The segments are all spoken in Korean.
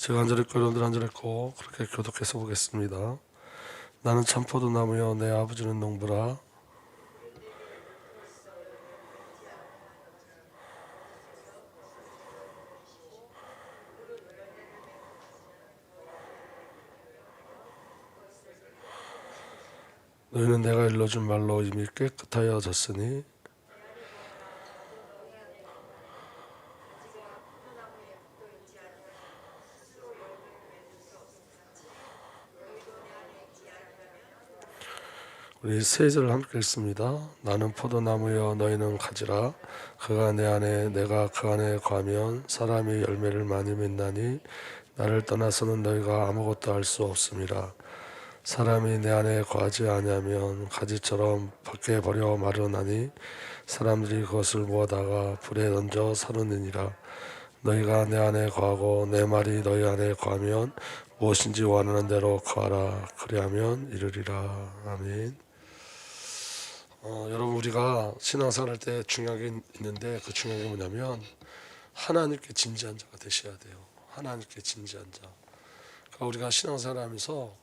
제가 한 절 읽고 여러분들 한 절 읽고 그렇게 교독해서 보겠습니다. 나는 참포도나무여 내 아버지는 농부라. 너희는 내가 일러준 말로 이미 깨끗하여졌으니 우리 세 절을 함께 읽습니다. 나는 포도나무여 너희는 가지라. 그가 내 안에 내가 그 안에 거하면 사람이 열매를 많이 맺나니 나를 떠나서는 너희가 아무것도 할 수 없음이라. 사람이 내 안에 거하지 아니하면 가지처럼 밖에 버려 마르나니 사람들이 그것을 모아다가 불에 던져 사르느니라. 너희가 내 안에 거하고 내 말이 너희 안에 거하면 무엇인지 원하는 대로 거하라. 그리하면 이르리라. 아멘. 여러분, 우리가 신앙생활 할 때 중요한 게 있는데 그 중요한 게 뭐냐면 하나님께 진지한 자가 되셔야 돼요. 하나님께 진지한 자. 그러니까 우리가 신앙생활 하면서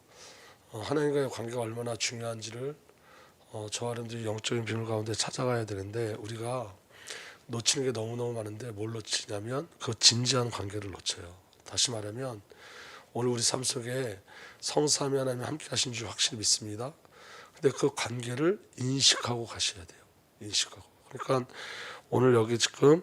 하나님과의 관계가 얼마나 중요한지를 저와 여러분들이 영적인 비밀 가운데 찾아가야 되는데 우리가 놓치는 게 너무너무 많은데 뭘 놓치냐면 그 진지한 관계를 놓쳐요. 다시 말하면 오늘 우리 삶 속에 성삼위 하나님이 함께 하신 줄 확실히 믿습니다. 근데 그 관계를 인식하고 가셔야 돼요. 인식하고. 그러니까 오늘 여기 지금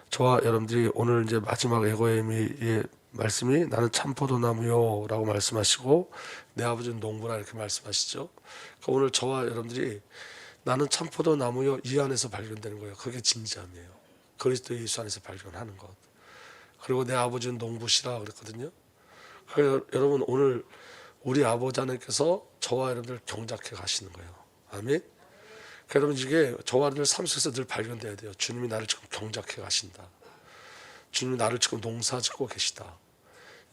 저와 여러분들이 오늘 이제 마지막 에고에미의 말씀이 나는 참포도나무요 라고 말씀하시고 내 아버지는 농부라 이렇게 말씀하시죠. 그러니까 오늘 저와 여러분들이 나는 참포도나무요 이 안에서 발견되는 거예요. 그게 진지함이에요. 그리스도 예수 안에서 발견하는 것. 그리고 내 아버지는 농부시라 그랬거든요. 그러니까 여러분 오늘 우리 아버지 하나님께서 저와 여러분들 경작해 가시는 거예요. 아멘. 그러니까 여러분 이게 저와 여러분들 삶 속에서 늘 발견돼야 돼요. 주님이 나를 지금 경작해 가신다. 주님이 나를 지금 농사 짓고 계시다.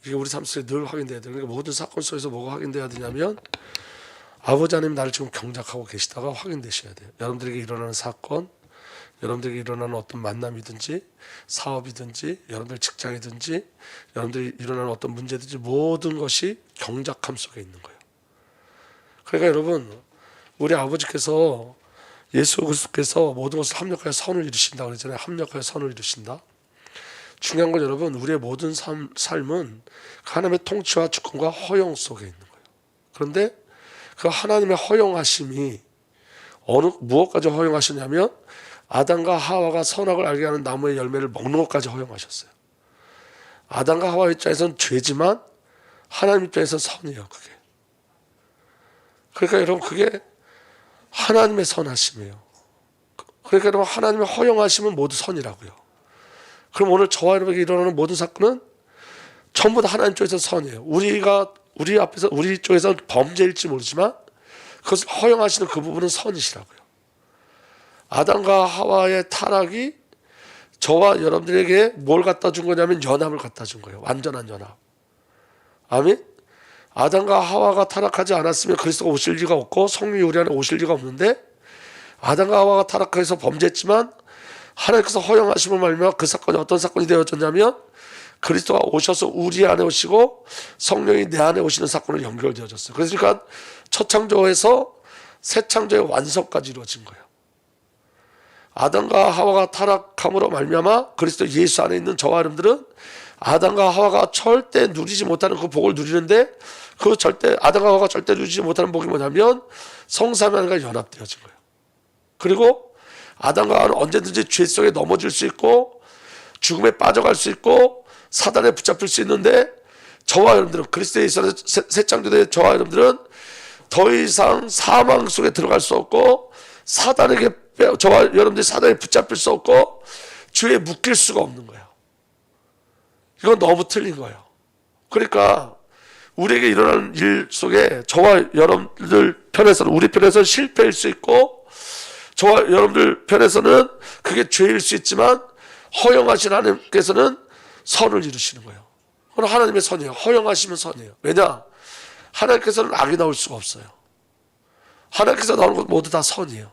이게 우리 삶 속에 늘 확인돼야 돼요. 그러니까 모든 사건 속에서 뭐가 확인돼야 되냐면 아버지 하나님 나를 지금 경작하고 계시다가 확인되셔야 돼요. 여러분들에게 일어나는 사건, 여러분들에게 일어나는 어떤 만남이든지 사업이든지 여러분들 직장이든지 여러분들이 일어나는 어떤 문제든지 모든 것이 경작함 속에 있는 거예요. 그러니까 여러분 우리 아버지께서 예수 그리스도께서 모든 것을 합력하여 선을 이루신다 그러잖아요. 합력하여 선을 이루신다. 중요한 건 여러분 우리의 모든 삶은 하나님의 통치와 주권과 허용 속에 있는 거예요. 그런데 그 하나님의 허용하심이 무엇까지 허용하셨냐면 아담과 하와가 선악을 알게 하는 나무의 열매를 먹는 것까지 허용하셨어요. 아담과 하와 입장에서는 죄지만 하나님 입장에서는 선이에요. 그게. 그러니까 여러분 그게 하나님의 선하심이에요. 그러니까 여러분 하나님의 허용하심은 모두 선이라고요. 그럼 오늘 저와 여러분에게 일어나는 모든 사건은 전부 다 하나님 쪽에서 선이에요. 우리 앞에서 우리 쪽에서 범죄일지 모르지만 그것을 허용하시는 그 부분은 선이시라고요. 아담과 하와의 타락이 저와 여러분들에게 뭘 갖다 준 거냐면 연합을 갖다 준 거예요. 완전한 연합. 아멘. 아담과 하와가 타락하지 않았으면 그리스도가 오실 리가 없고 성령이 우리 안에 오실 리가 없는데 아담과 하와가 타락해서 범죄했지만 하나님께서 허용하심을 말미암아 그 사건이 어떤 사건이 되어졌냐면 그리스도가 오셔서 우리 안에 오시고 성령이 내 안에 오시는 사건으로 연결되어졌어요. 그러니까 첫 창조에서 새 창조의 완성까지 이루어진 거예요. 아담과 하와가 타락함으로 말미암아 그리스도 예수 안에 있는 저와 여러분들은 아담과 하와가 절대 누리지 못하는 그 복을 누리는데 그 절대 아담과 하와가 절대 누리지 못하는 복이 뭐냐면 성삼위 하나님과 연합되어진 거예요. 그리고 아담과 하와는 언제든지 죄 속에 넘어질 수 있고 죽음에 빠져갈 수 있고 사단에 붙잡힐 수 있는데 저와 여러분들은 그리스도 예수 안에 새 창조된 저와 여러분들은 더 이상 사망 속에 들어갈 수 없고 사단에게 저와 여러분들이 사단에 붙잡힐 수 없고 죄에 묶일 수가 없는 거예요. 이건 너무 틀린 거예요. 그러니까 우리에게 일어나는 일 속에 저와 여러분들 편에서는 우리 편에서는 실패일 수 있고 저와 여러분들 편에서는 그게 죄일 수 있지만 허용하신 하나님께서는 선을 이루시는 거예요. 그건 하나님의 선이에요. 허용하시면 선이에요. 왜냐? 하나님께서는 악이 나올 수가 없어요. 하나님께서 나오는 것 모두 다 선이에요.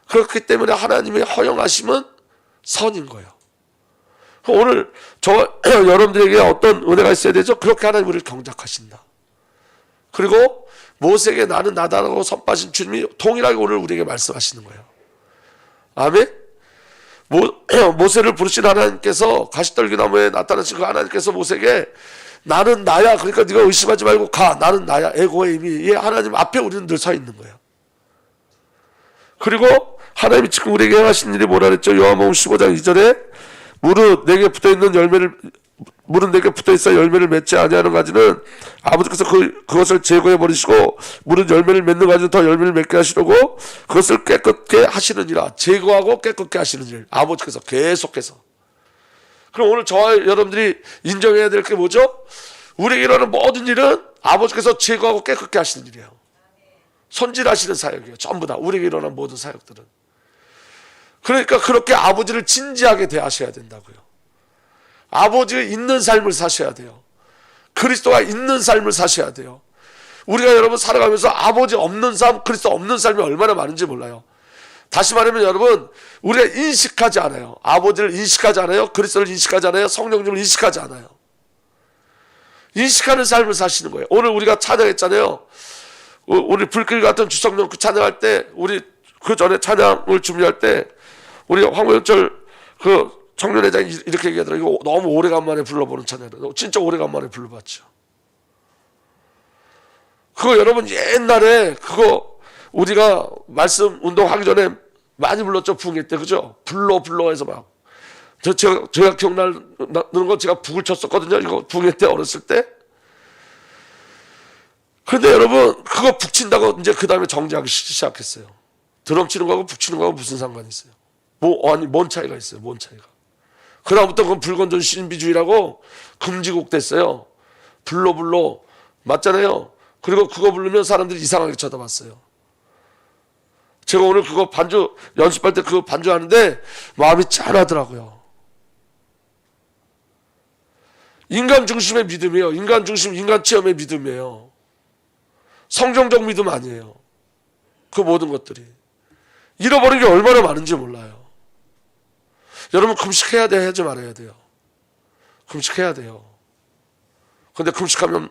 그렇기 때문에 하나님의 허용하심은 선인 거예요. 오늘 저 여러분들에게 어떤 은혜가 있어야 되죠? 그렇게 하나님 우리를 경작하신다. 그리고 모세에게 나는 나다라고 선포하신 주님이 동일하게 오늘 우리에게 말씀하시는 거예요. 아멘. 모세를 부르신 하나님께서 가시떨기나무에 나타나신 그 하나님께서 모세에게 나는 나야, 그러니까 네가 의심하지 말고 가, 나는 나야, 에고의 힘이, 이 하나님 앞에 우리는 늘 서 있는 거예요. 그리고 하나님이 지금 우리에게 행하신 일이 뭐라 그랬죠? 요한복음 15장 2절에 물은 내게 붙어있어 열매를 맺지 아니하는 가지는 아버지께서 그것을 제거해 버리시고 물은 열매를 맺는 가지는 더 열매를 맺게 하시려고 그것을 깨끗게 하시느니라. 제거하고 깨끗게 하시는 일, 아버지께서 계속해서. 그럼 오늘 저와 여러분들이 인정해야 될 게 뭐죠? 우리에게 일어나는 모든 일은 아버지께서 제거하고 깨끗게 하시는 일이에요. 손질하시는 사역이에요. 전부 다 우리에게 일어나는 모든 사역들은. 그러니까 그렇게 아버지를 진지하게 대하셔야 된다고요. 아버지가 있는 삶을 사셔야 돼요. 그리스도가 있는 삶을 사셔야 돼요. 우리가 여러분 살아가면서 아버지 없는 삶, 그리스도 없는 삶이 얼마나 많은지 몰라요. 다시 말하면 여러분, 우리가 인식하지 않아요. 아버지를 인식하지 않아요. 그리스도를 인식하지 않아요. 성령님을 인식하지 않아요. 인식하는 삶을 사시는 거예요. 오늘 우리가 찬양했잖아요. 우리 불길 같은 주성령 그 찬양할 때, 우리 그 전에 찬양을 준비할 때 우리 황무영철 그 청년회장이 이렇게 얘기하더라고요. 이거 너무 오래간만에 불러보는 찬양이에요. 진짜 오래간만에 불러봤죠. 그거 여러분 옛날에 그거 우리가 말씀 운동하기 전에 많이 불렀죠. 부흥회 때, 그죠? 불러 해서 막. 제가 기억나는 거 제가 북을 쳤었거든요. 이거 부흥회 때 어렸을 때. 그런데 여러분 그거 북 친다고 이제 그 다음에 정지하기 시작했어요. 드럼 치는 거하고 북 치는 거하고 무슨 상관이 있어요? 뭔 차이가 있어요? 뭔 차이가? 그다음부터 그건 불건전 신비주의라고 금지곡 됐어요. 불러 맞잖아요. 그리고 그거 부르면 사람들이 이상하게 쳐다봤어요. 제가 오늘 그거 반주 연습할 때 그거 반주하는데 마음이 짠하더라고요. 인간 중심의 믿음이에요. 인간 중심, 인간 체험의 믿음이에요. 성경적 믿음 아니에요. 그 모든 것들이. 잃어버린 게 얼마나 많은지 몰라요. 여러분 금식해야 돼, 하지 말아야 돼요. 금식해야 돼요. 근데 금식하면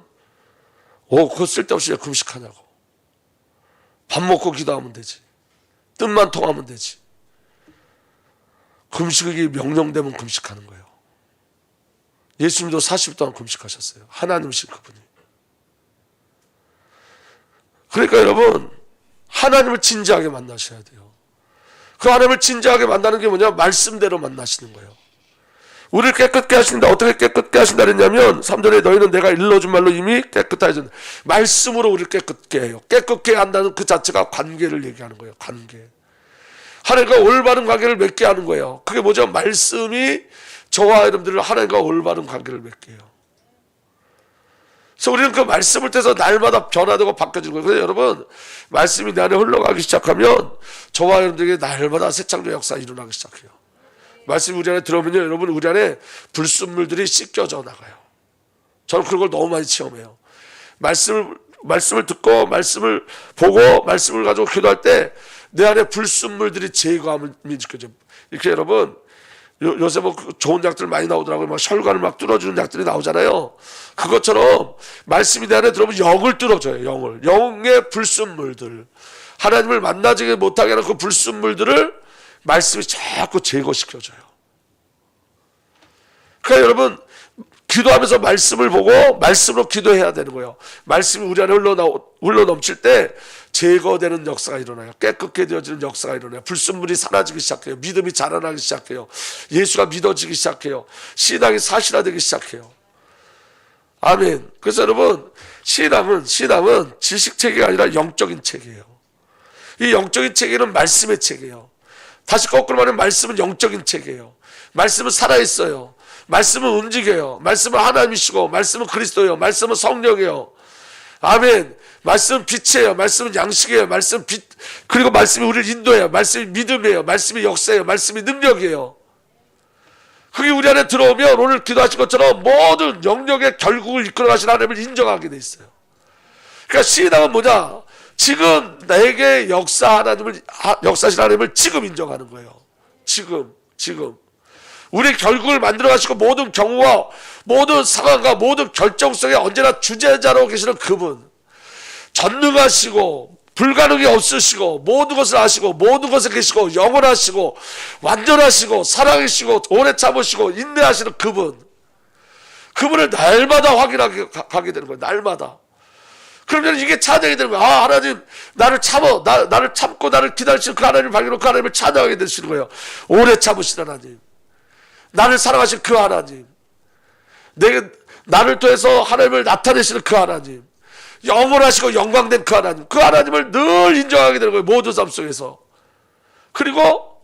그거 쓸데없이 왜 금식하냐고. 밥 먹고 기도하면 되지. 뜻만 통하면 되지. 금식이 명령되면 금식하는 거예요. 예수님도 40일 동안 금식하셨어요. 하나님이신 그분이. 그러니까 여러분 하나님을 진지하게 만나셔야 돼요. 그 하나님을 진지하게 만나는 게 뭐냐? 말씀대로 만나시는 거예요. 우리를 깨끗게 하신다. 어떻게 깨끗게 하신다 그랬냐면 3절에 너희는 내가 일러준 말로 이미 깨끗하여졌다. 말씀으로 우리를 깨끗게 해요. 깨끗게 한다는 그 자체가 관계를 얘기하는 거예요. 관계. 하나님과 올바른 관계를 맺게 하는 거예요. 그게 뭐죠? 말씀이 저와 여러분들을 하나님과 올바른 관계를 맺게 해요. 그래서 우리는 그 말씀을 통해서 날마다 변화되고 바뀌어지는 거예요. 그래서 여러분 말씀이 내 안에 흘러가기 시작하면 저와 여러분들에게 날마다 새 창조 역사가 일어나기 시작해요. 말씀이 우리 안에 들어오면요, 여러분 우리 안에 불순물들이 씻겨져 나가요. 저는 그런 걸 너무 많이 체험해요. 말씀을 듣고 말씀을 보고 말씀을 가지고 기도할 때 내 안에 불순물들이 제거함이 느껴져요. 이렇게 여러분 요새 뭐 좋은 약들 많이 나오더라고요. 막 혈관을 막 뚫어주는 약들이 나오잖아요. 그것처럼 말씀이 내 안에 들어오면 영을 뚫어줘요. 영의 불순물들, 하나님을 만나지 못하게 하는 그 불순물들을 말씀이 자꾸 제거시켜줘요. 그러니까 여러분 기도하면서 말씀을 보고 말씀으로 기도해야 되는 거예요. 말씀이 우리 안에 흘러넘칠 때 제거되는 역사가 일어나요. 깨끗게 되어지는 역사가 일어나요. 불순물이 사라지기 시작해요. 믿음이 자라나기 시작해요. 예수가 믿어지기 시작해요. 신앙이 사실화되기 시작해요. 아멘. 그래서 여러분 신앙은 지식체계가 아니라 영적인 체계예요. 이 영적인 체계는 말씀의 체계예요. 다시 거꾸로 말하면 말씀은 영적인 체계예요. 말씀은 살아있어요. 말씀은 움직여요. 말씀은 하나님이시고 말씀은 그리스도예요. 말씀은 성령이에요. 아멘. 말씀은 빛이에요. 말씀은 양식이에요. 말씀은 빛, 그리고 말씀이 우리를 인도해요. 말씀이 믿음이에요. 말씀이 역사예요. 말씀이 능력이에요. 그게 우리 안에 들어오면 오늘 기도하신 것처럼 모든 영역의 결국을 이끌어가신 하나님을 인정하게 돼 있어요. 그러니까 신앙은 뭐냐? 지금 내게 역사하신 하나님을 지금 인정하는 거예요. 지금. 우리 결국을 만들어 가시고 모든 경우와 모든 상황과 모든 결정성에 언제나 주재자로 계시는 그분, 전능하시고 불가능이 없으시고 모든 것을 아시고 모든 것에 계시고 영원하시고 완전하시고 사랑이시고 오래 참으시고 인내하시는 그분을 날마다 확인하게 가게 되는 거예요. 날마다. 그러면 이게 찬양이 되는 거예요. 아, 하나님 나를 나를 참고 나를 기다리시는 그 하나님을 발견하고 그 하나님을 찬양하게 되시는 거예요. 오래 참으신 하나님, 나를 사랑하신 그 하나님, 나를 통해서 하나님을 나타내시는 그 하나님, 영원하시고 영광된 그 하나님을 늘 인정하게 되는 거예요. 모든 삶 속에서. 그리고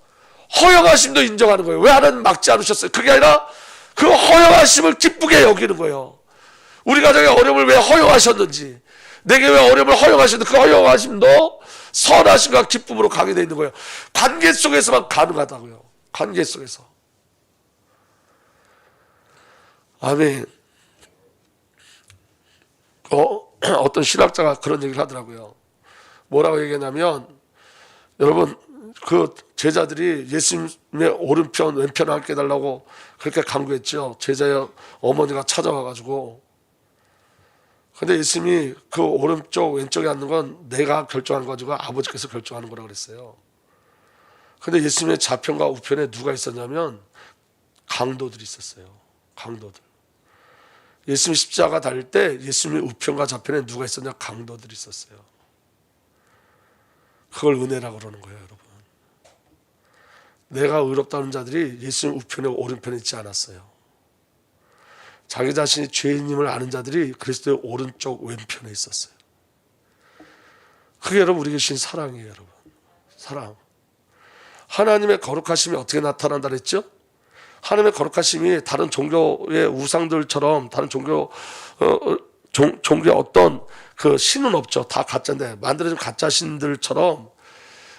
허영하심도 인정하는 거예요. 왜 하나님 막지 않으셨어요? 그게 아니라 그 허영하심을 기쁘게 여기는 거예요. 우리 가정의 어려움을 왜 허영하셨는지, 내게 왜 어려움을 허영하셨는지 그 허영하심도 선하심과 기쁨으로 가게 되어 있는 거예요. 관계 속에서만 가능하다고요. 관계 속에서. 아멘. 어떤 신학자가 그런 얘기를 하더라고요. 뭐라고 얘기했냐면, 여러분 그 제자들이 예수님의 오른편 왼편을 함께 해달라고 그렇게 간구했죠. 제자의 어머니가 찾아와가지고. 근데 예수님이 그 오른쪽 왼쪽에 앉는 건 내가 결정하는 거지고 아버지께서 결정하는 거라고 그랬어요. 근데 예수님의 좌편과 우편에 누가 있었냐면 강도들이 있었어요. 강도들. 예수님 십자가 달릴 때 예수님의 우편과 좌편에 누가 있었냐? 강도들이 있었어요. 그걸 은혜라고 그러는 거예요, 여러분. 내가 의롭다는 자들이 예수님 우편에 오른편에 있지 않았어요. 자기 자신이 죄인임을 아는 자들이 그리스도의 오른쪽 왼편에 있었어요. 그게 여러분 우리에게 주신 사랑이에요, 여러분. 사랑. 하나님의 거룩하심이 어떻게 나타난다 그랬죠? 하나님의 거룩하심이 다른 종교의 우상들처럼 다른 종교의 어떤 그 신은 없죠. 다 가짜인데 만들어진 가짜 신들처럼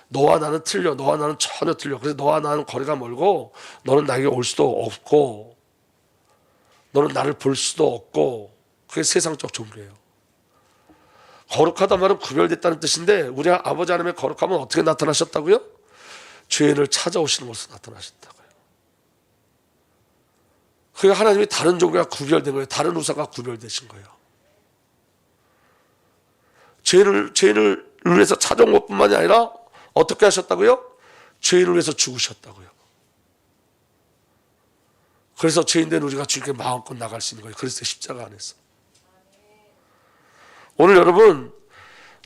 너와 나는 틀려, 너와 나는 전혀 틀려. 그래서 너와 나는 거리가 멀고 너는 나에게 올 수도 없고 너는 나를 볼 수도 없고, 그게 세상적 종교예요. 거룩하단 말은 구별됐다는 뜻인데 우리 아버지 하나님의 거룩함은 어떻게 나타나셨다고요? 죄인을 찾아오시는 것으로 나타나셨다고요. 그게 하나님이 다른 종교와 구별된 거예요. 다른 우상과 구별되신 거예요. 죄인을 위해서 찾아온 것뿐만이 아니라 어떻게 하셨다고요? 죄인을 위해서 죽으셨다고요. 그래서 죄인된 우리가 주님께 마음껏 나갈 수 있는 거예요. 그리스도의 십자가 안에서. 오늘 여러분,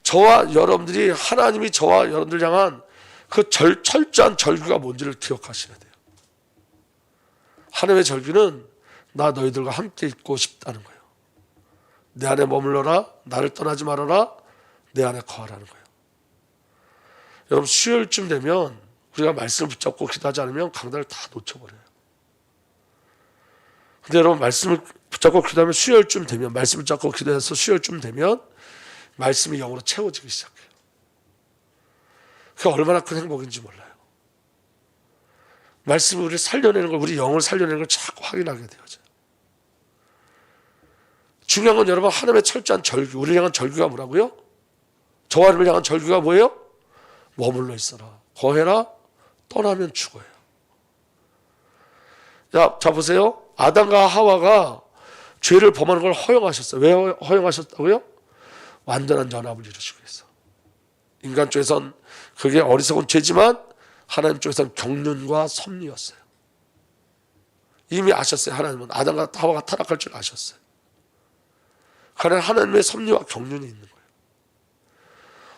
저와 여러분들이 하나님이 저와 여러분들 향한 그 철저한 절규가 뭔지를 기억하셔야 돼요. 하나님의 절규는 나 너희들과 함께 있고 싶다는 거예요. 내 안에 머물러라, 나를 떠나지 말아라, 내 안에 거하라는 거예요. 여러분 수요일쯤 되면 우리가 말씀을 붙잡고 기도하지 않으면 강단을 다 놓쳐버려요. 근데 여러분 말씀을 붙잡고 기도하면 수요일쯤 되면, 말씀을 붙잡고 기도해서 수요일쯤 되면 말씀이 영으로 채워지기 시작해요. 그게 얼마나 큰 행복인지 몰라요. 말씀이 우리를 살려내는 걸, 우리 영을 살려내는 걸 자꾸 확인하게 되어져요. 중요한 건 여러분 하나님의 철저한 절규, 우리를 향한 절규가 뭐라고요? 저와 여러분을 향한 절규가 뭐예요? 머물러 있어라, 거해라, 떠나면 죽어요. 자 보세요. 아담과 하와가 죄를 범하는 걸 허용하셨어요. 왜 허용하셨다고요? 완전한 연합을 이루시기 위해서. 인간 쪽에선 그게 어리석은 죄지만 하나님 쪽에서는 경륜과 섭리였어요. 이미 아셨어요. 하나님은 아담과 하와가 타락할 줄 아셨어요. 하나님의 섭리와 경륜이 있는 거예요.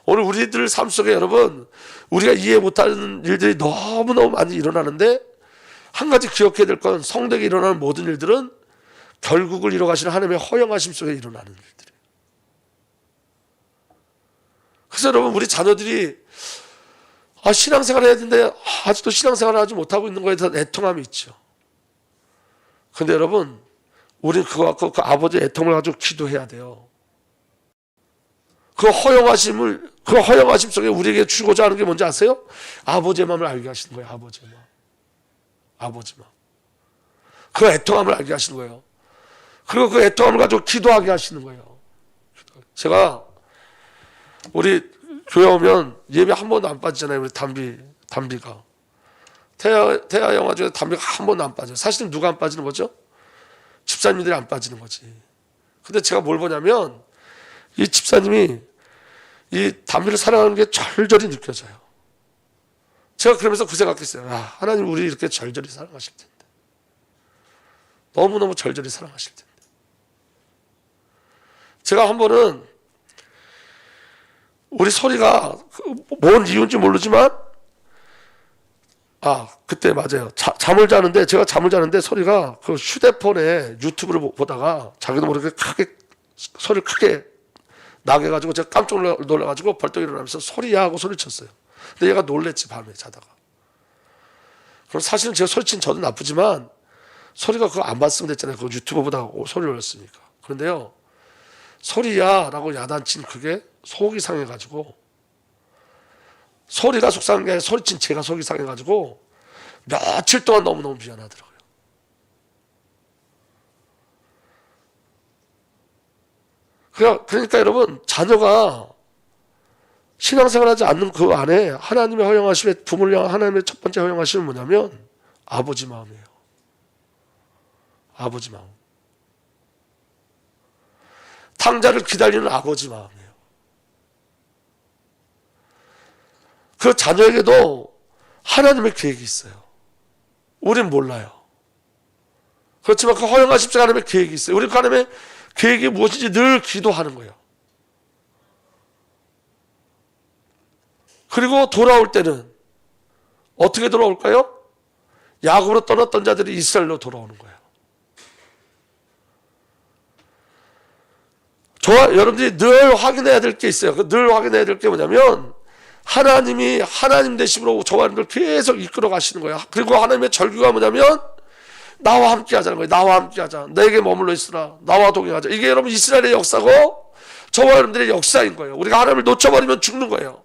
오늘 우리들 삶 속에 여러분, 우리가 이해 못하는 일들이 너무너무 많이 일어나는데 한 가지 기억해야 될 건, 성도에게 일어나는 모든 일들은 결국을 이뤄가시는 하나님의 허영하심 속에 일어나는 일들이에요. 그래서 여러분 우리 자녀들이 신앙생활 해야 되는데 아직도 신앙생활을 하지 못하고 있는 거에 대한 애통함이 있죠. 근데 여러분 우리는 그거 갖고 그 아버지의 애통을 가지고 기도해야 돼요. 그 허영하심 속에 우리에게 주고자 하는 게 뭔지 아세요? 아버지의 마음을 알게 하시는 거예요. 아버지의 마음. 그 애통함을 알게 하시는 거예요. 그리고 그 애통함을 가지고 기도하게 하시는 거예요. 제가 우리 교회 오면 예배 한 번도 안 빠지잖아요. 우리 담비가 태아 영화 중에 담배가 한 번도 안 빠져요. 사실은 누가 안 빠지는 거죠? 집사님들이 안 빠지는 거지. 근데 제가 뭘 보냐면 이 집사님이 이 담배를 사랑하는 게 절절히 느껴져요. 제가 그러면서 그 생각했어요. 하나님 우리 이렇게 절절히 사랑하실 텐데. 너무너무 절절히 사랑하실 텐데. 제가 한 번은 우리 소리가 뭔 이유인지 모르지만 그때 맞아요. 제가 잠을 자는데 소리가 그 휴대폰에 유튜브를 보다가 자기도 모르게 소리를 크게 나게 해가지고 제가 깜짝 놀라가지고 벌떡 일어나면서 소리야 하고 소리쳤어요. 근데 얘가 놀랬지, 밤에 자다가. 그럼 사실은 제가 소리친 저도 나쁘지만 소리가 그거 안 봤으면 됐잖아요. 그 유튜브 보다가 소리를 올렸으니까. 그런데요, 소리야 라고 야단친 그게 속이 상해가지고, 소리가 속상한 게 아니라 소리친 제가 속이 상해가지고 며칠 동안 너무너무 미안하더라고요. 그러니까 여러분, 자녀가 신앙생활하지 않는 그 안에 하나님의 허용하심에, 부모를 향한 하나님의 첫 번째 허용하심은 뭐냐면 아버지 마음이에요. 아버지 마음. 탕자를 기다리는 아버지 마음이에요. 그 자녀에게도 하나님의 계획이 있어요. 우린 몰라요. 그렇지만 그 허용하심자 하나님의 계획이 있어요. 우리 그 하나님의 계획이 무엇인지 늘 기도하는 거예요. 그리고 돌아올 때는 어떻게 돌아올까요? 야곱으로 떠났던 자들이 이스라엘로 돌아오는 거예요. 여러분들이 늘 확인해야 될 게 있어요. 늘 확인해야 될 게 뭐냐면 하나님이 하나님 되심으로 저와 여러분들 계속 이끌어 가시는 거예요. 그리고 하나님의 절규가 뭐냐면 나와 함께 하자는 거예요. 나와 함께 하자. 내게 머물러 있으라. 나와 동행하자. 이게 여러분 이스라엘의 역사고 저와 여러분들의 역사인 거예요. 우리가 하나님을 놓쳐버리면 죽는 거예요.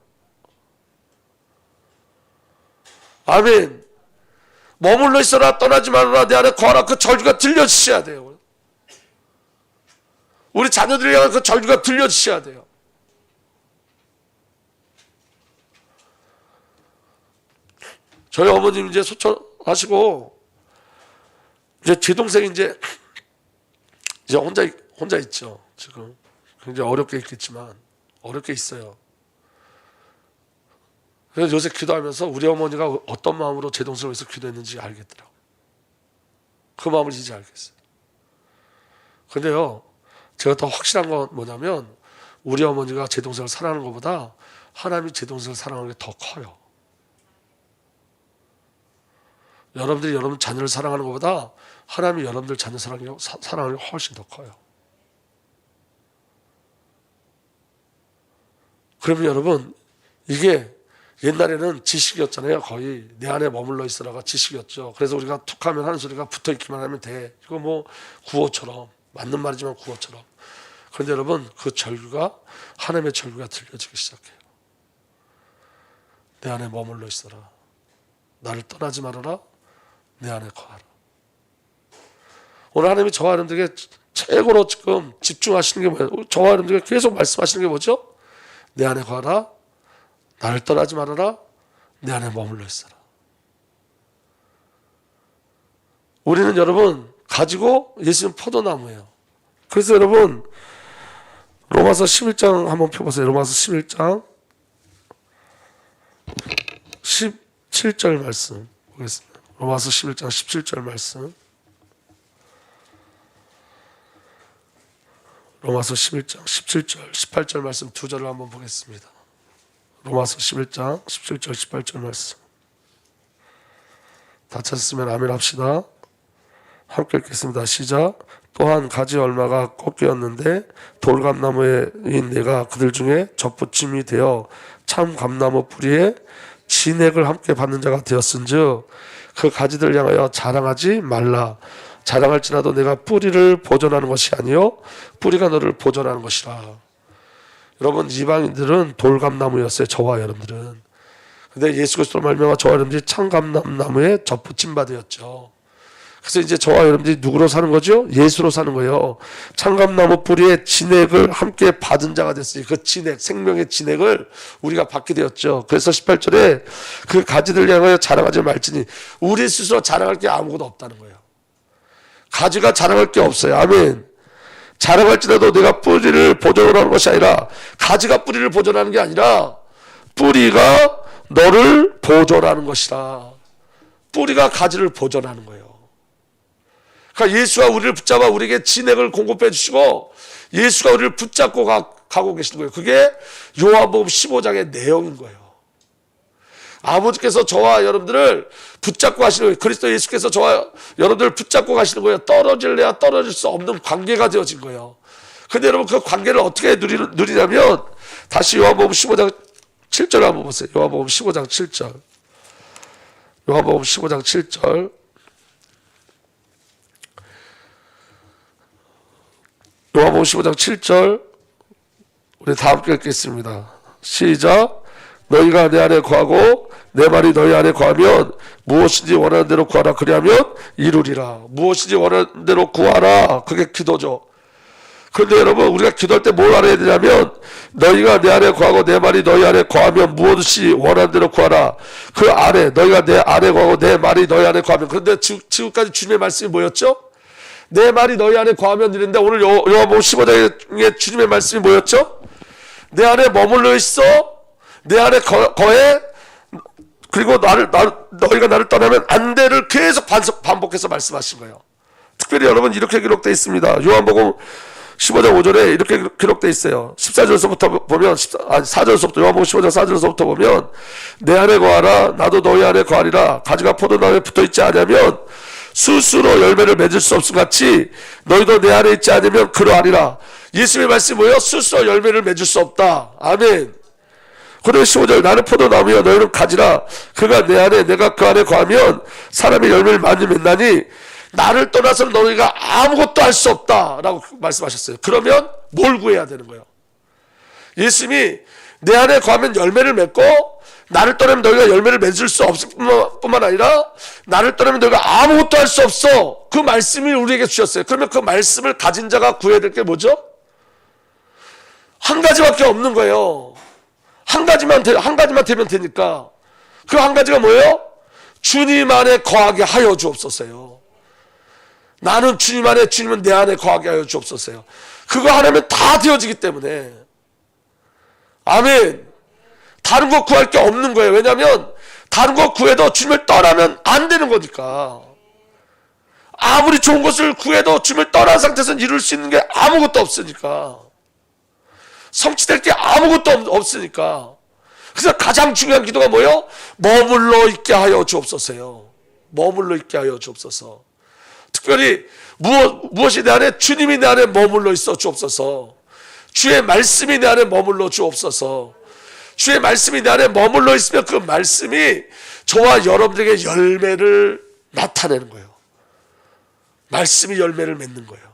아멘. 머물러 있어라. 떠나지 말아라. 내 안에 거하라. 그 절규가 들려주셔야 돼요. 우리 자녀들이 향한 그 절규가 들려주셔야 돼요. 저희 어머님 이제 소천하시고 이제 제 동생이 이제 혼자 있죠. 지금 굉장히 어렵게 있겠지만 어렵게 있어요. 그래서 요새 기도하면서 우리 어머니가 어떤 마음으로 제 동생을 위해서 기도했는지 알겠더라고요. 그 마음을 이제 알겠어요. 근데요, 제가 더 확실한 건 뭐냐면 우리 어머니가 제 동생을 사랑하는 것보다 하나님이 제 동생을 사랑하는 게 더 커요. 여러분들이 여러분 자녀를 사랑하는 것보다 하나님이 여러분들 자녀 사랑하는 게 훨씬 더 커요. 그러면 여러분, 이게 옛날에는 지식이었잖아요. 거의 내 안에 머물러 있으라가 지식이었죠. 그래서 우리가 툭하면 하는 소리가 붙어있기만 하면 돼. 이거 뭐 구호처럼, 맞는 말이지만 구호처럼. 그런데 여러분, 그 절규가 하나님의 절규가 들려지기 시작해요. 내 안에 머물러 있어라. 나를 떠나지 말아라. 내 안에 거하라. 오늘 하나님이 저와 여러분들에게 최고로 지금 집중하시는 게 뭐예요? 저와 여러분들에게 계속 말씀하시는 게 뭐죠? 내 안에 거하라. 나를 떠나지 말아라. 내 안에 머물러 있어라. 우리는 여러분 가지고 예수님 포도나무예요. 그래서 여러분 로마서 11장 한번 펴보세요. 로마서 11장 17절 말씀 보겠습니다. 로마서 11장 17절 말씀. 로마서 11장 17절 18절 말씀 두 절을 한번 보겠습니다. 로마서 11장 17절 18절 말씀. 다 찾았으면 아멘 합시다. 함께 읽겠습니다. 시작. 또한 가지 얼마가 꺾였는데 돌감나무인 내가 그들 중에 접붙임이 되어 참 감나무 뿌리에 진액을 함께 받는 자가 되었은즉 그 가지들 향하여 자랑하지 말라. 자랑할지라도 내가 뿌리를 보존하는 것이 아니요 뿌리가 너를 보존하는 것이라. 여러분 이방인들은 돌감나무였어요. 저와 여러분들은. 근데 예수 그리스도로 말미암아 저와 여러분들이 참감나무에 접붙임 바 되었죠. 그래서 이제 저와 여러분들이 누구로 사는 거죠? 예수로 사는 거예요. 창감나무 뿌리에 진액을 함께 받은 자가 됐으니 그 진액, 생명의 진액을 우리가 받게 되었죠. 그래서 18절에 그 가지들 향하여 자랑하지 말지니 우리 스스로 자랑할 게 아무것도 없다는 거예요. 가지가 자랑할 게 없어요. 아멘. 자랑할지라도 내가 뿌리를 보존하는 것이 아니라, 가지가 뿌리를 보존하는 게 아니라 뿌리가 너를 보존하는 것이다. 뿌리가 가지를 보존하는 거예요. 그러니까 예수가 우리를 붙잡아 우리에게 진액을 공급해 주시고 예수가 우리를 붙잡고 가고 계시는 거예요. 그게 요한복음 15장의 내용인 거예요. 아버지께서 저와 여러분들을 붙잡고 가시는 거예요. 그리스도 예수께서 저와 여러분들을 붙잡고 가시는 거예요. 떨어질래야 떨어질 수 없는 관계가 되어진 거예요. 근데 여러분 그 관계를 어떻게 누리냐면, 다시 요한복음 15장 7절 한번 보세요. 요한복음 15장 7절. 요한복음 15장 7절. 요한복음 15장 7절 우리 다 함께 읽겠습니다. 시작. 너희가 내 안에 거하고 내 말이 너희 안에 거하면 무엇인지 원하는 대로 구하라. 그리하면 이루리라. 무엇인지 원하는 대로 구하라. 그게 기도죠. 그런데 여러분, 우리가 기도할 때 뭘 알아야 되냐면, 너희가 내 안에 거하고 내 말이 너희 안에 거하면 무엇이 원하는 대로 구하라. 그 안에, 너희가 내 안에 거하고 내 말이 너희 안에 거하면. 그런데 지금까지 주님의 말씀이 뭐였죠? 내 말이 너희 안에 거하면 이랬는데, 오늘 요한복음 15장의 주님의 말씀이 뭐였죠? 내 안에 머물러 있어. 내 안에 거해. 그리고 너희가 나를 떠나면 안 돼를 계속 반복해서 말씀하신 거예요. 특별히 여러분, 이렇게 기록되어 있습니다. 요한복음 15장 5절에 이렇게 기록되어 있어요. 14절서부터 보면, 4절서부터, 요한복음 15장 4절서부터 보면, 내 안에 거하라. 나도 너희 안에 거하리라. 가지가 포도나무에 붙어있지 않으면 스스로 열매를 맺을 수 없음 같이 너희도 내 안에 있지 않으면 그러하리라. 예수님의 말씀이 뭐예요? 스스로 열매를 맺을 수 없다. 아멘. 그리고 15절, 나는 포도나무여 너희는 가지라. 그가 내 안에 내가 그 안에 거하면 사람이 열매를 많이 맺나니 나를 떠나서는 너희가 아무것도 할 수 없다라고 말씀하셨어요. 그러면 뭘 구해야 되는 거예요? 예수님이 내 안에 거하면 열매를 맺고, 나를 떠나면 너희가 열매를 맺을 수 없을 뿐만 아니라 나를 떠나면 너희가 아무것도 할 수 없어. 그 말씀을 우리에게 주셨어요. 그러면 그 말씀을 가진 자가 구해야 될 게 뭐죠? 한 가지밖에 없는 거예요. 한 가지만 되면 되니까. 그 한 가지가 뭐예요? 주님 안에 거하게 하여 주옵소서요. 나는 주님 안에, 주님은 내 안에 거하게 하여 주옵소서요. 그거 하나면 다 되어지기 때문에. 아멘. 다른 거 구할 게 없는 거예요. 왜냐하면 다른 거 구해도 주님을 떠나면 안 되는 거니까. 아무리 좋은 것을 구해도 주님을 떠난 상태에서는 이룰 수 있는 게 아무것도 없으니까. 성취될 게 아무것도 없으니까. 그래서 가장 중요한 기도가 뭐예요? 머물러 있게 하여 주옵소서요. 머물러 있게 하여 주옵소서. 특별히 무엇이 내 안에? 주님이 내 안에 머물러 있어 주옵소서. 주의 말씀이 내 안에 머물러 주옵소서. 주의 말씀이 내 안에 머물러 있으면 그 말씀이 저와 여러분들에게 열매를 나타내는 거예요. 말씀이 열매를 맺는 거예요.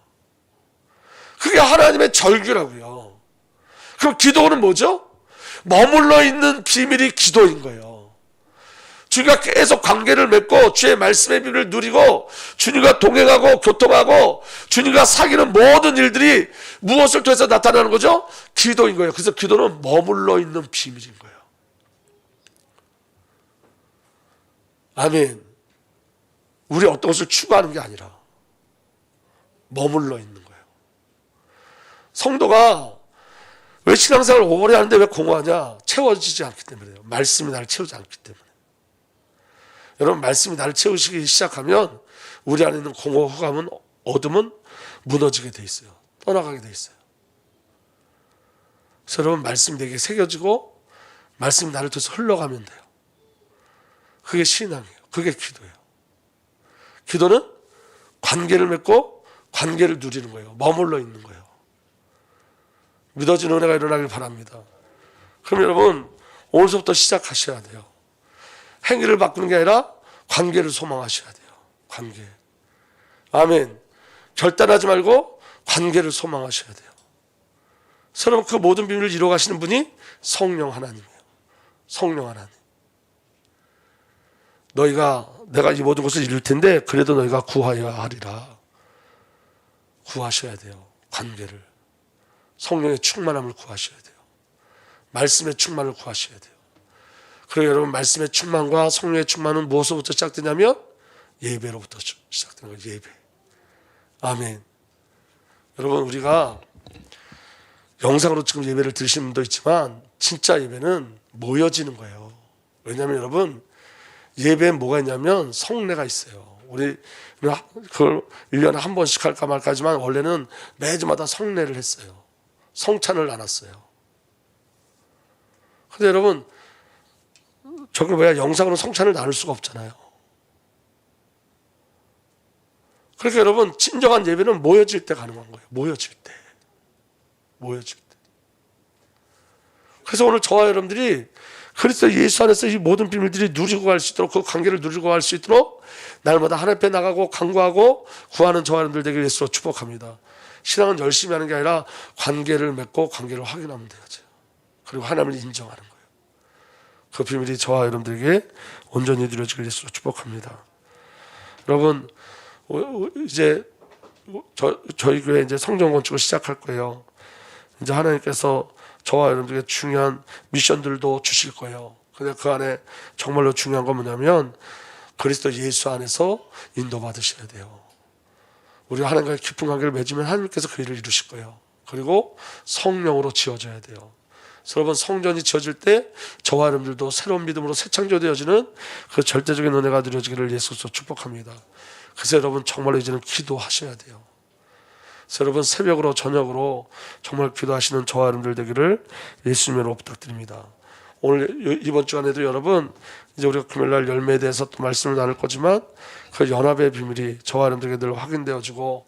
그게 하나님의 절규라고요. 그럼 기도는 뭐죠? 머물러 있는 비밀이 기도인 거예요. 주님과 계속 관계를 맺고 주의 말씀의 비밀을 누리고 주님과 동행하고 교통하고 주님과 사귀는 모든 일들이 무엇을 통해서 나타나는 거죠? 기도인 거예요. 그래서 기도는 머물러 있는 비밀인 거예요. 아멘. 우리 어떤 것을 추구하는 게 아니라 머물러 있는 거예요. 성도가 왜 신앙생활을 오래 하는데 왜 공허하냐? 채워지지 않기 때문에요. 말씀이 나를 채우지 않기 때문에. 여러분, 말씀이 나를 채우시기 시작하면 우리 안에 있는 공허, 흑암은, 어둠은 무너지게 돼 있어요. 떠나가게 돼 있어요. 그래서 여러분, 말씀이 내게 새겨지고 말씀이 나를 통해서 흘러가면 돼요. 그게 신앙이에요. 그게 기도예요. 기도는 관계를 맺고 관계를 누리는 거예요. 머물러 있는 거예요. 믿어지는 은혜가 일어나길 바랍니다. 그럼 여러분, 오늘부터 시작하셔야 돼요. 행위를 바꾸는 게 아니라 관계를 소망하셔야 돼요. 관계. 아멘. 결단하지 말고 관계를 소망하셔야 돼요. 여러분, 그 모든 비밀을 이루어가시는 분이 성령 하나님이에요. 성령 하나님. 내가 이 모든 것을 이룰 텐데 그래도 너희가 구하여야 하리라. 구하셔야 돼요. 관계를. 성령의 충만함을 구하셔야 돼요. 말씀의 충만을 구하셔야 돼요. 그리고 여러분, 말씀의 충만과 성령의 충만은 무엇으로부터 시작되냐면 예배로부터 시작되는 거예요. 예배. 아멘. 여러분, 우리가 영상으로 지금 예배를 드리시는 분도 있지만 진짜 예배는 모여지는 거예요. 왜냐하면 여러분, 예배에 뭐가 있냐면 성례가 있어요. 우리 그걸 1년에 한 번씩 할까 말까지만 원래는 매주마다 성례를 했어요. 성찬을 나눴어요. 근데 여러분, 저걸 영상으로 성찬을 나눌 수가 없잖아요. 그러니까 여러분, 진정한 예배는 모여질 때 가능한 거예요. 모여질 때. 그래서 오늘 저와 여러분들이 그리스도 예수 안에서 이 모든 비밀들이 누리고 갈 수 있도록, 그 관계를 누리고 갈 수 있도록 날마다 하나님 앞에 나가고 간구하고 구하는 저와 여러분들 되기를 예수로 축복합니다. 신앙은 열심히 하는 게 아니라 관계를 맺고 관계를 확인하면 되죠. 그리고 하나님을 인정하는 거예요. 그 비밀이 저와 여러분들에게 온전히 누려지기를 예수로 축복합니다. 여러분, 이제 저희 교회 이제 성전 건축을 시작할 거예요. 이제 하나님께서 저와 여러분들에게 중요한 미션들도 주실 거예요. 근데 그 안에 정말로 중요한 건 뭐냐면 그리스도 예수 안에서 인도받으셔야 돼요. 우리가 하나님과의 깊은 관계를 맺으면 하나님께서 그 일을 이루실 거예요. 그리고 성령으로 지어져야 돼요. 그래서 여러분, 성전이 지어질 때 저와 여러분들도 새로운 믿음으로 새 창조되어지는 그 절대적인 은혜가 누려지기를 예수로 축복합니다. 그래서 여러분, 정말로 이제는 기도하셔야 돼요. 그래서 여러분, 새벽으로 저녁으로 정말 기도하시는 저와 여러분들 되기를 예수님으로 부탁드립니다. 오늘 이번 주간에도 여러분, 이제 우리가 금요일날 열매에 대해서 또 말씀을 나눌 거지만 그 연합의 비밀이 저와 여러분들에게 늘 확인되어지고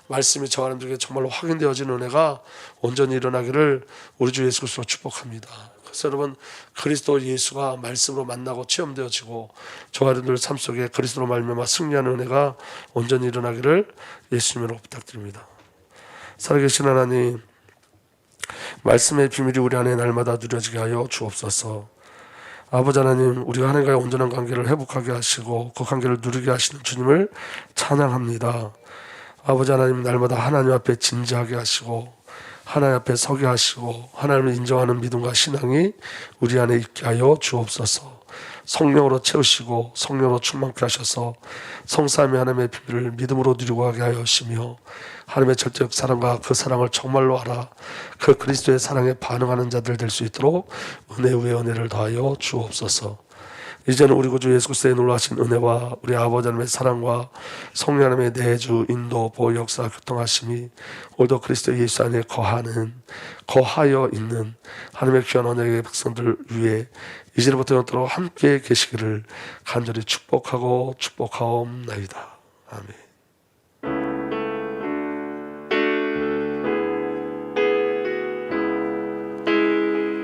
말씀이 저와 여러분들에게 정말로 확인되어지는 은혜가 온전히 일어나기를 우리 주 예수 그리스도로 축복합니다. 그래서 여러분, 그리스도 예수가 말씀으로 만나고 체험되어지고 저와 여러분들 삶 속에 그리스도로 말미암아 승리하는 은혜가 온전히 일어나기를 예수님으로 부탁드립니다. 살아계신 하나님, 말씀의 비밀이 우리 안에 날마다 누려지게 하여 주옵소서. 아버지 하나님, 우리가 하나님과의 온전한 관계를 회복하게 하시고 그 관계를 누리게 하시는 주님을 찬양합니다. 아버지 하나님, 날마다 하나님 앞에 진지하게 하시고 하나님 앞에 서게 하시고 하나님을 인정하는 믿음과 신앙이 우리 안에 있게 하여 주옵소서. 성령으로 채우시고 성령으로 충만케 하셔서 성삼위 하나님의 비밀을 믿음으로 누리고 가게 하여 주시며 하나님의 절대적 사랑과 그 사랑을 정말로 알아 그 그리스도의 사랑에 반응하는 자들 될 수 있도록 은혜 위에 은혜를 더하여 주옵소서. 이제는 우리 구주 예수 그리스도의 놀라신 은혜와 우리 아버지 하나님의 사랑과 성령 하나님의 내주, 인도, 보호, 역사, 교통하심이 오늘도 그리스도 예수 안에 거하여 있는 하나님의 귀한 언약의 백성들 위해 이제부터 영원토록 함께 계시기를 간절히 축복하옵나이다. 아멘.